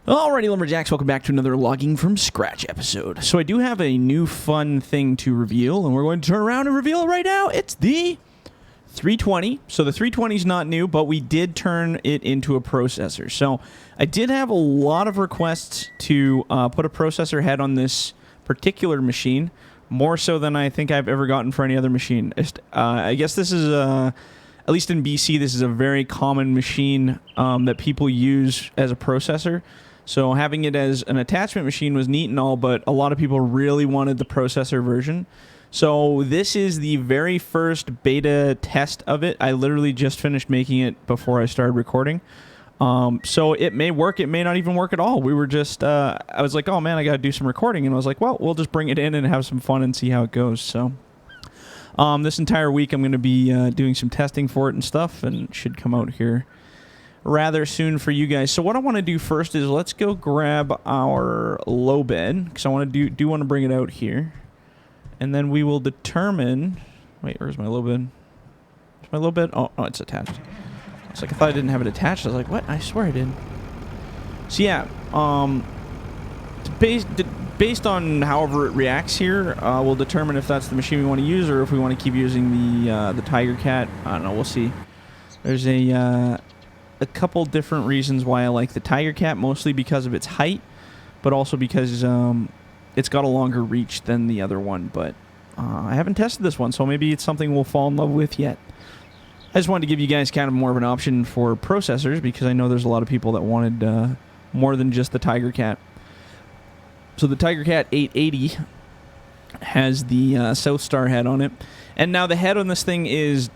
Alrighty, Lumberjacks, welcome back to another Logging from Scratch episode. So I do have a new fun thing to reveal, and we're going to turn around and reveal it right now. It's the 320. So the 320 is not new, but we did turn it into a processor. So I did have a lot of requests to put a processor head on this particular machine, more so than I think I've ever gotten for any other machine. I guess this is, at least in BC, this is a very common machine that people use as a processor. So having it as an attachment machine was neat and all, but a lot of people really wanted the processor version. So this is the very first beta test of it. I literally just finished making it before I started recording. So it may work, it may not even work at all. We were just, I was like, oh man, I gotta do some recording. And I was like, well, we'll just bring it in and have some fun and see how it goes. So this entire week I'm going to be doing some testing for it and stuff, and it should come out here rather soon for you guys. So what I want to do first is let's go grab our low bed, because I want to do want to bring it out here, and then we will determine. Wait, where's my low bed? Is my low bed? Oh, it's attached. It's like I thought I didn't have it attached. I was like, what? I swear I did. So yeah, based on however it reacts here, we'll determine if that's the machine we want to use or if we want to keep using the Tiger Cat. I don't know. We'll see. There's a couple different reasons why I like the Tiger Cat, mostly because of its height, but also because it's got a longer reach than the other one. But I haven't tested this one, so maybe it's something we'll fall in love with yet. I just wanted to give you guys kind of more of an option for processors, because I know there's a lot of people that wanted more than just the Tiger Cat. So the Tiger Cat 880 has the South Star head on it, and now the head on this thing is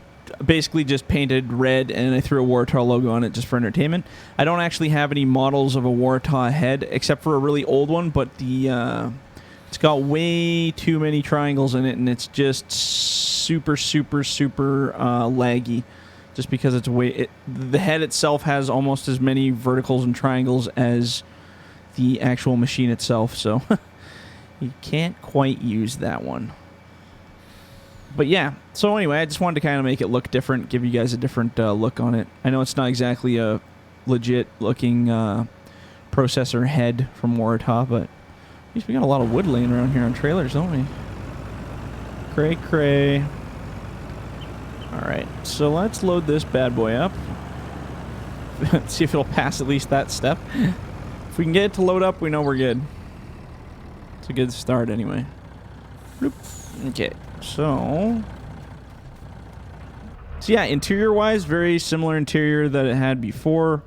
basically just painted red, and I threw a Waratah logo on it just for entertainment. I don't actually have any models of a Waratah head except for a really old one, but it's got way too many triangles in it, and it's just super laggy, just because it's the head itself has almost as many verticals and triangles as the actual machine itself, so you can't quite use that one. But yeah, so anyway, I just wanted to kind of make it look different, give you guys a different look on it. I know it's not exactly a legit looking processor head from Waratah, but at least we got a lot of wood laying around here on trailers, don't we? Cray. Alright, so let's load this bad boy up. Let's see if it'll pass at least that step. If we can get it to load up, we know we're good. It's a good start anyway. Bloop. Okay. So yeah, interior-wise, very similar interior that it had before,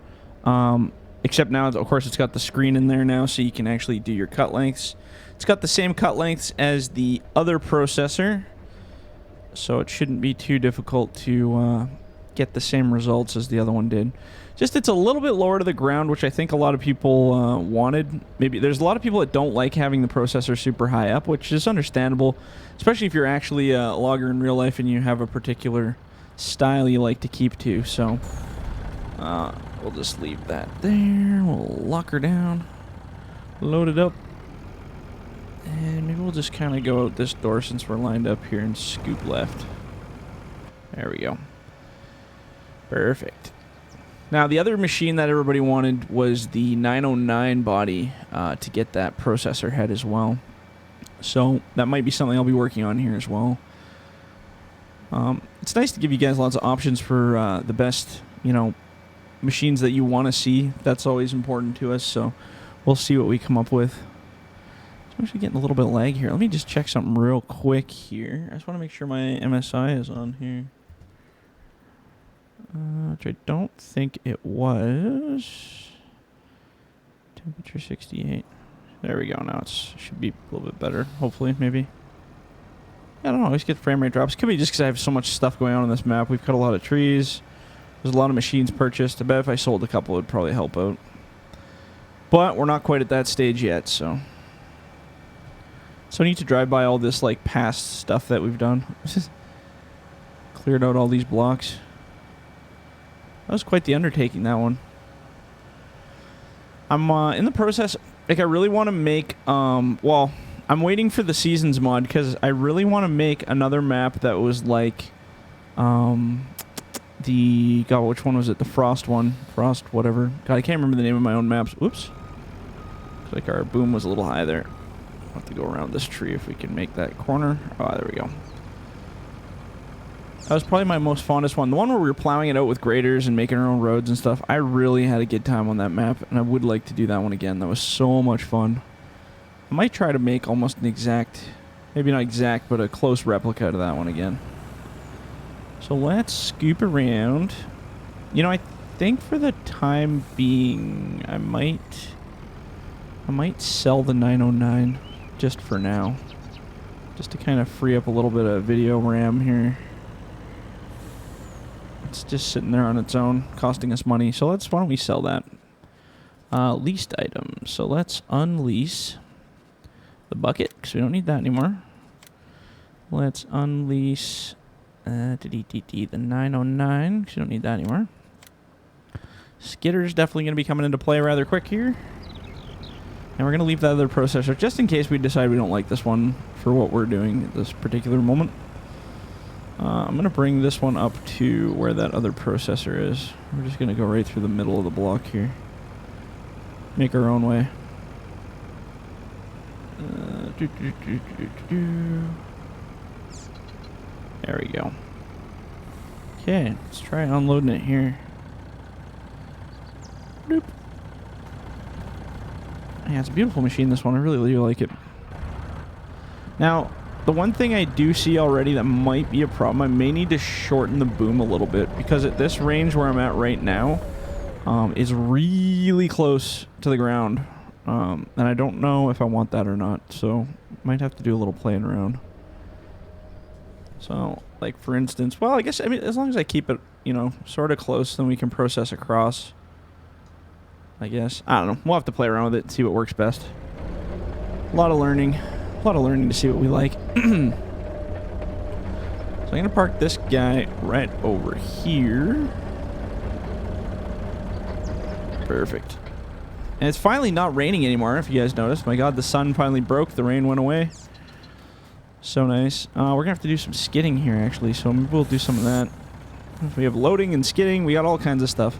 except now, of course, it's got the screen in there now, so you can actually do your cut lengths. It's got the same cut lengths as the other processor, so it shouldn't be too difficult to get the same results as the other one did. Just it's a little bit lower to the ground, which I think a lot of people wanted. Maybe there's a lot of people that don't like having the processor super high up, which is understandable, especially if you're actually a logger in real life and you have a particular style you like to keep to. So we'll just leave that there. We'll lock her down, load it up, and maybe we'll just kind of go out this door since we're lined up here and scoop left. There we go. Perfect. Now, the other machine that everybody wanted was the 909 body to get that processor head as well. So that might be something I'll be working on here as well. It's nice to give you guys lots of options for the best, machines that you want to see. That's always important to us, so we'll see what we come up with. I'm actually getting a little bit of lag here. Let me just check something real quick here. I just want to make sure my MSI is on here. Which I don't think it was. Temperature 68. There we go. Now it should be a little bit better. Hopefully, maybe. I don't know. I always get frame rate drops. Could be just because I have so much stuff going on this map. We've cut a lot of trees. There's a lot of machines purchased. I bet if I sold a couple, it would probably help out. But we're not quite at that stage yet, so. So I need to drive by all this past stuff that we've done. Cleared out all these blocks. That was quite the undertaking, that one. I'm in the process, I really want to make, well, I'm waiting for the Seasons mod, because I really want to make another map that was like, God, which one was it? The Frost one. Frost, whatever. God, I can't remember the name of my own maps. Oops. Looks like our boom was a little high there. We'll have to go around this tree if we can make that corner. Oh, there we go. That was probably my most fondest one. The one where we were plowing it out with graders and making our own roads and stuff. I really had a good time on that map, and I would like to do that one again. That was so much fun. I might try to make almost an exact, maybe not exact, but a close replica to that one again. So let's scoop around. You know, I think for the time being, I might sell the 909 just for now. Just to kind of free up a little bit of video RAM here. It's just sitting there on its own, costing us money. So why don't we sell that? Leased items. So let's unlease the bucket, because we don't need that anymore. Let's unlease the 909, because we don't need that anymore. Skidder's definitely going to be coming into play rather quick here. And we're going to leave that other processor, just in case we decide we don't like this one for what we're doing at this particular moment. I'm going to bring this one up to where that other processor is. We're just going to go right through the middle of the block here. Make our own way. There we go. Okay, let's try unloading it here. Doop. Yeah, it's a beautiful machine, this one. I really do like it. Now, the one thing I do see already that might be a problem, I may need to shorten the boom a little bit, because at this range where I'm at right now is really close to the ground. And I don't know if I want that or not, so might have to do a little playing around. So, like for instance, well, I guess, I mean, as long as I keep it, you know, sort of close, then we can process across. I guess. I don't know. We'll have to play around with it and see what works best. A lot of learning. A lot of learning to see what we like. So I'm going to park this guy right over here. Perfect. And it's finally not raining anymore, if you guys noticed. My god, the sun finally broke. The rain went away. So nice. We're going to have to do some skidding here, actually. So maybe we'll do some of that. We have loading and skidding. We got all kinds of stuff.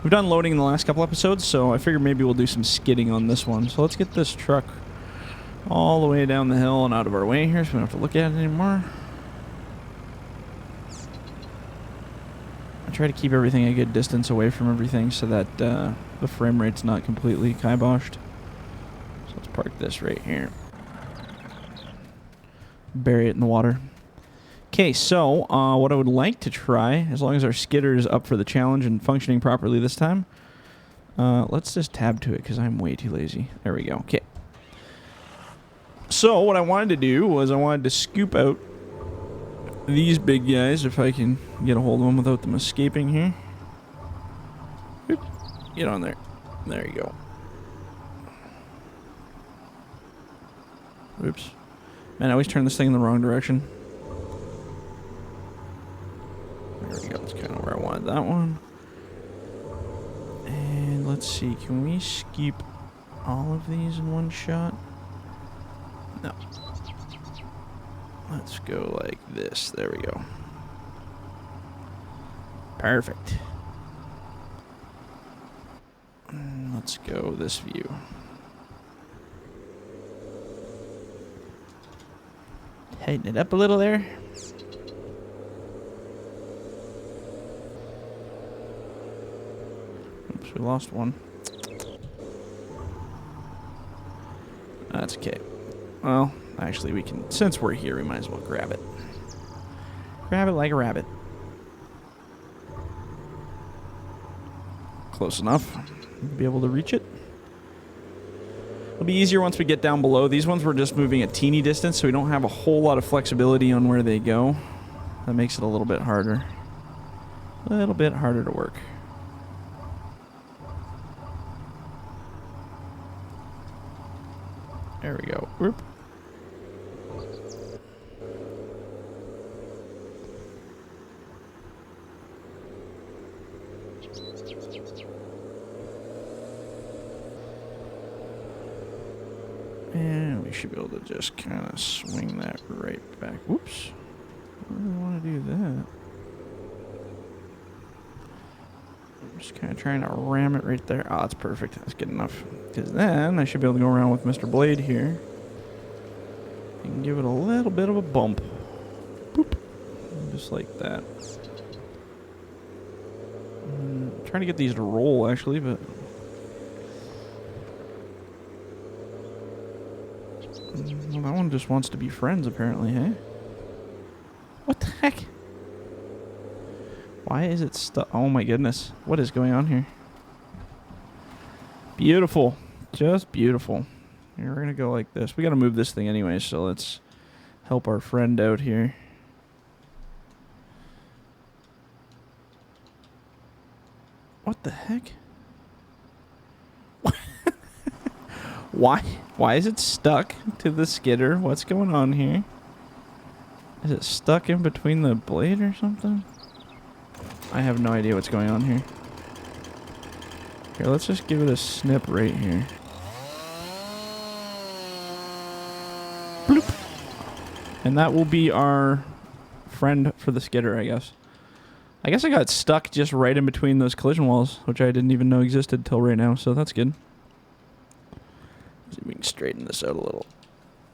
We've done loading in the last couple episodes, so I figured maybe we'll do some skidding on this one. So let's get this truck all the way down the hill and out of our way here, so we don't have to look at it anymore. I try to keep everything a good distance away from everything so that the frame rate's not completely kiboshed. So let's park this right here. Bury it in the water. Okay, so what I would like to try, as long as our skidder is up for the challenge and functioning properly this time, let's just tab to it because I'm way too lazy. There we go. Okay. So what I wanted to do was I wanted to scoop out these big guys, if I can get a hold of them without them escaping here. Oop, get on there. There you go. Oops. Man, I always turn this thing in the wrong direction. There we go. That's kind of where I wanted that one. And let's see. Can we scoop all of these in one shot? No. Let's go like this. There we go. Perfect. And let's go this view. Tighten it up a little there. Oops, we lost one. That's okay. Well, actually we can, since we're here, we might as well grab it. Grab it like a rabbit. Close enough. Be able to reach it. It'll be easier once we get down below. These ones we're just moving a teeny distance, so we don't have a whole lot of flexibility on where they go. That makes it a little bit harder. A little bit harder to work. There we go. Whoop. And we should be able to just kind of swing that right back. Whoops. I really want to do that. Just kind of trying to ram it right there. Oh, that's perfect. That's good enough. Because then I should be able to go around with Mr. Blade here and give it a little bit of a bump. Boop. Just like that. I'm trying to get these to roll, actually, but... Well, that one just wants to be friends, apparently, hey? What the heck? Why is it stuck? Oh my goodness. What is going on here? Beautiful. Just beautiful. Here, we're going to go like this. We got to move this thing anyway, so let's help our friend out here. What the heck? Why is it stuck to the skidder? What's going on here? Is it stuck in between the blade or something? I have no idea what's going on here. Here, let's just give it a snip right here. Bloop. And that will be our friend for the skidder, I guess. I guess I got stuck just right in between those collision walls, which I didn't even know existed till right now, so that's good. See if we can straighten this out a little.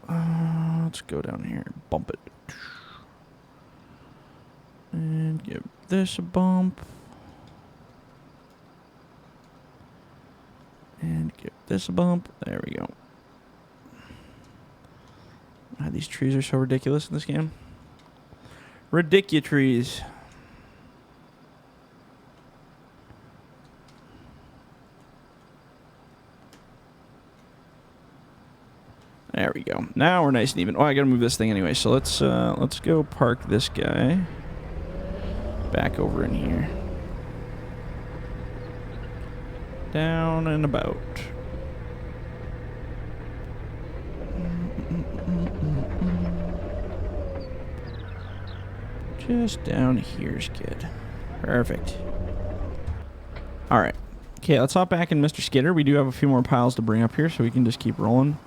Let's go down here and bump it. And give this a bump. And give this a bump. There we go. These trees are so ridiculous in this game. Ridiculous. There we go. Now we're nice and even. Oh, I gotta move this thing anyway. So let's go park this guy back over in here. Down and about. Just down here, Skid. Perfect. All right. Okay, let's hop back in Mr. Skidder. We do have a few more piles to bring up here, so we can just keep rolling.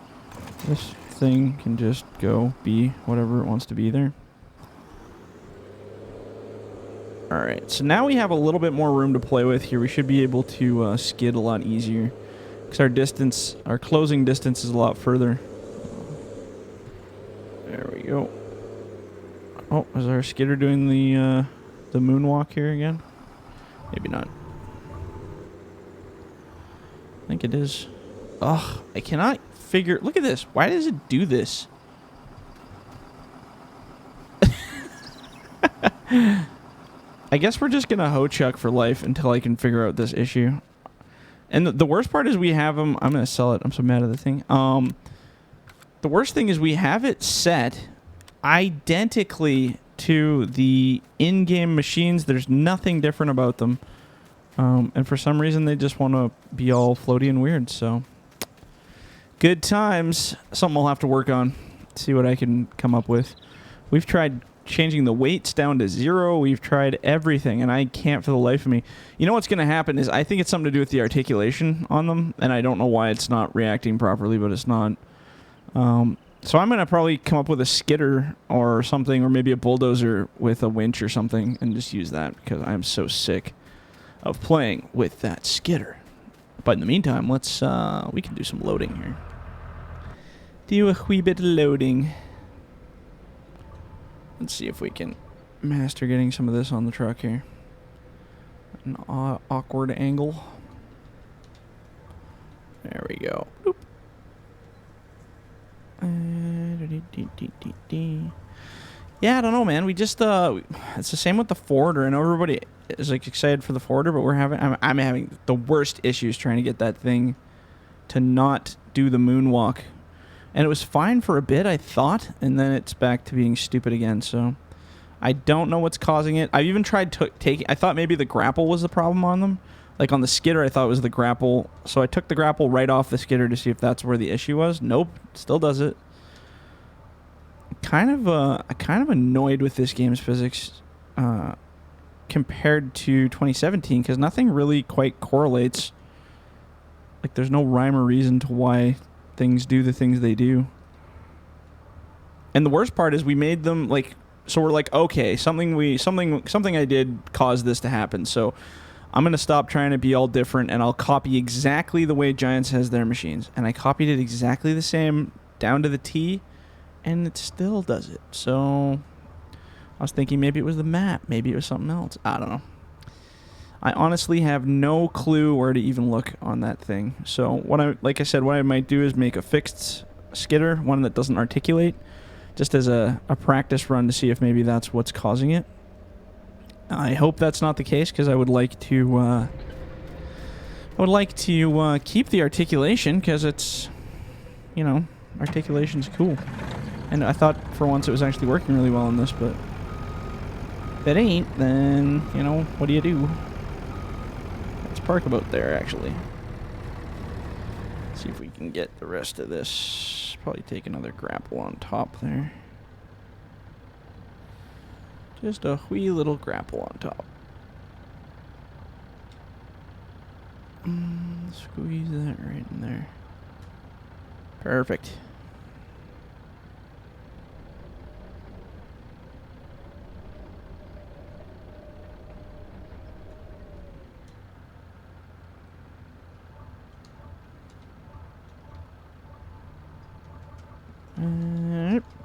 This thing can just go be whatever it wants to be there. Alright, so now we have a little bit more room to play with here. We should be able to skid a lot easier. Because our closing distance is a lot further. There we go. Oh, is our skidder doing the moonwalk here again? Maybe not. I think it is. Ugh, I cannot figure... Look at this. Why does it do this? I guess we're just going to hoe chuck for life until I can figure out this issue. And the worst part is we have them... I'm going to sell it. I'm so mad at the thing. The worst thing is we have it set identically to the in-game machines. There's nothing different about them. And for some reason, they just want to be all floaty and weird, so... Good times. Something we'll have to work on. See what I can come up with. We've tried changing the weights down to 0. We've tried everything, and I can't for the life of me. You know what's going to happen is I think it's something to do with the articulation on them, and I don't know why it's not reacting properly, but it's not. So I'm going to probably come up with a skidder or something, or maybe a bulldozer with a winch or something, and just use that because I'm so sick of playing with that skidder. But in the meantime, let's we can do some loading here. Do a wee bit of loading. Let's see if we can master getting some of this on the truck here. An awkward angle. There we go. Oop. Yeah, I don't know, man. We just it's the same with the forwarder. I know everybody is like excited for the forwarder, but I'm having the worst issues trying to get that thing to not do the moonwalk. And it was fine for a bit, I thought, and then it's back to being stupid again. So I don't know what's causing it. I've even tried taking... I thought maybe the grapple was the problem on them. Like on the skidder, I thought it was the grapple. So I took the grapple right off the skidder to see if that's where the issue was. Nope, still does it. I'm kind of annoyed with this game's physics compared to 2017 because nothing really quite correlates. Like there's no rhyme or reason to why things do the things they do. And the worst part is we made them like, so we're like, okay, something I did caused this to happen. So I'm going to stop trying to be all different, and I'll copy exactly the way Giants has their machines. And I copied it exactly the same down to the T, and it still does it. So I was thinking maybe it was the map. Maybe it was something else. I don't know. I honestly have no clue where to even look on that thing. So like I said, what I might do is make a fixed skidder, one that doesn't articulate, just as a practice run to see if maybe that's what's causing it. I hope that's not the case, because I would like to keep the articulation, because it's, you know, articulation's cool. And I thought for once it was actually working really well on this, but if it ain't, then, you know, what do you do? Let's park about there, actually. See if we can get the rest of this. Probably take another grapple on top there. Just a wee little grapple on top. Squeeze that right in there. Perfect.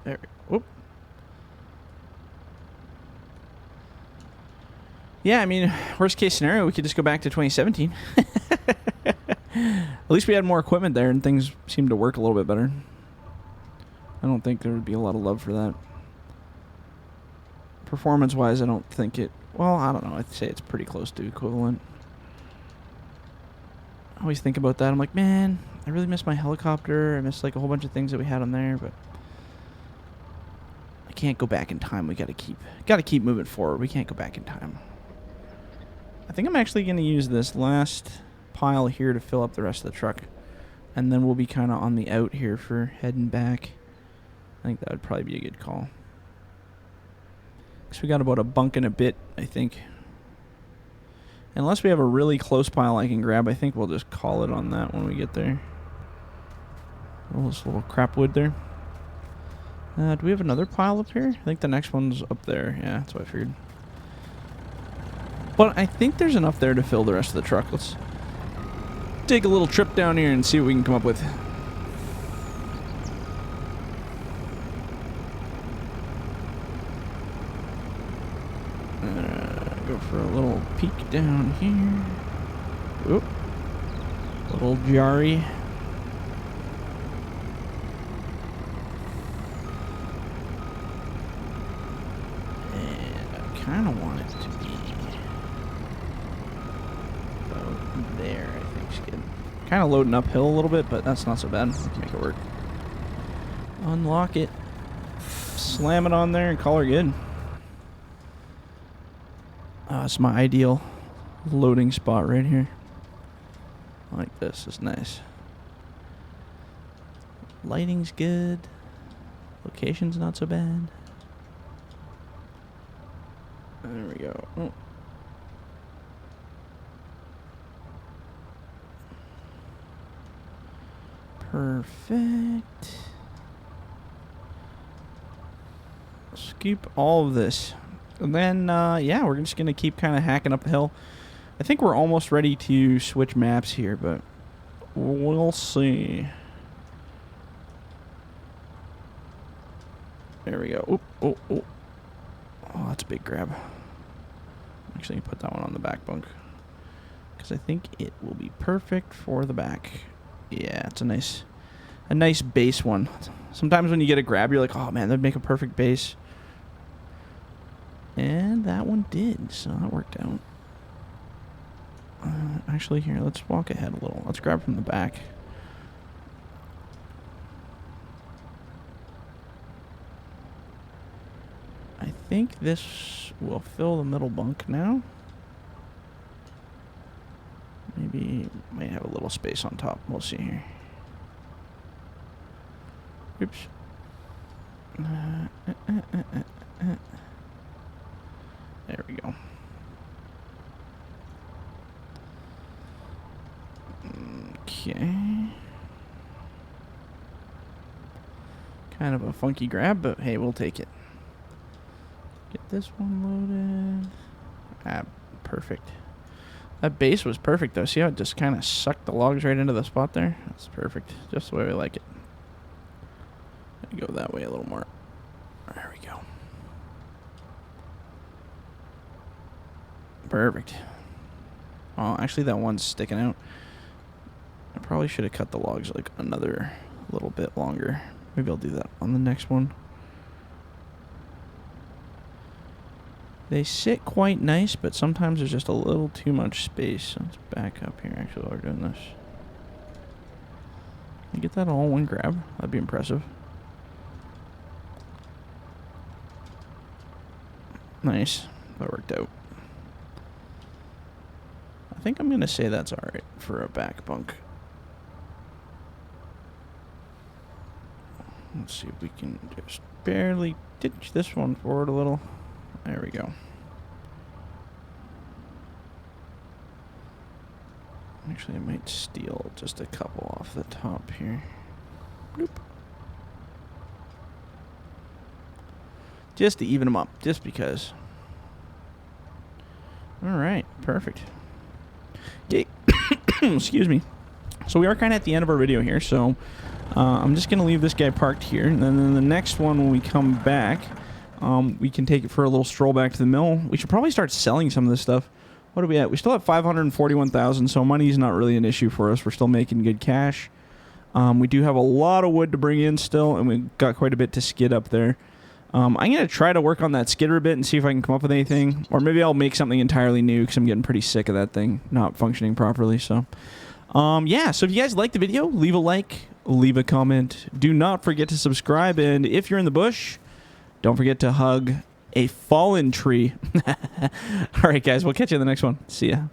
There we go. Whoop. Yeah, I mean, worst case scenario, we could just go back to 2017. At least we had more equipment there and things seemed to work a little bit better. I don't think there would be a lot of love for that. Performance-wise, I don't think it... Well, I don't know. I'd say it's pretty close to equivalent. I always think about that. I'm like, man, I really miss my helicopter. I miss like a whole bunch of things that we had on there, but I can't go back in time. We gotta keep moving forward. We can't go back in time. I think I'm actually going to use this last pile here to fill up the rest of the truck. And then we'll be kind of on the out here for heading back. I think that would probably be a good call. Because we got about a bunk and a bit, I think. Unless we have a really close pile I can grab, I think we'll just call it on that when we get there. Oh, this little crap wood there. Do we have another pile up here? I think the next one's up there. Yeah, that's what I figured. But I think there's enough there to fill the rest of the truck. Let's take a little trip down here and see what we can come up with. Go for a little peek down here. Oop. Little jarry. And I kind of want it to be about there, I think, Skid. Kind of loading uphill a little bit, but that's not so bad. We can make it work. Unlock it. Slam it on there and call her good. It's my ideal loading spot right here. I like this. It's nice. Lighting's good. Location's not so bad. There we go. Oh. Perfect. Scoop all of this. And then, yeah, we're just going to keep kind of hacking up the hill. I think we're almost ready to switch maps here, but we'll see. There we go. Oop, oh, oh. Oh, that's a big grab. Actually, put that one on the back bunk, because I think it will be perfect for the back. Yeah, it's a nice base one. Sometimes when you get a grab, you're like, oh man, that'd make a perfect base. And that one did, so that worked out. Actually, here, let's walk ahead a little. Let's grab from the back. I think this will fill the middle bunk now. Maybe might have a little space on top. We'll see here. Oops. There we go. Okay. Kind of a funky grab, but hey, we'll take it. Get this one loaded. Ah, perfect. That base was perfect, though. See how it just kind of sucked the logs right into the spot there? That's perfect. Just the way we like it. Go that way a little more. There we go. Perfect. Oh, actually, that one's sticking out. I probably should have cut the logs like another little bit longer. Maybe I'll do that on the next one. They sit quite nice, but sometimes there's just a little too much space. Let's back up here, actually, while we're doing this. Can you get that all in one grab? That'd be impressive. Nice. That worked out. I think I'm going to say that's alright for a back bunk. Let's see if we can just barely ditch this one forward a little. There we go. Actually, I might steal just a couple off the top here. Bloop. Just to even them up, just because. Alright, perfect. Okay. Excuse me. So we are kind of at the end of our video here, so I'm just going to leave this guy parked here, and then in the next one when we come back, we can take it for a little stroll back to the mill. We should probably start selling some of this stuff. What are we at? We still have 541,000, so money's not really an issue for us. We're still making good cash. We do have a lot of wood to bring in still, and we've got quite a bit to skid up there. I'm going to try to work on that skidder a bit and see if I can come up with anything. Or maybe I'll make something entirely new because I'm getting pretty sick of that thing not functioning properly. So, yeah. So if you guys liked the video, leave a like, leave a comment. Do not forget to subscribe. And if you're in the bush, don't forget to hug a fallen tree. All right, guys. We'll catch you in the next one. See ya.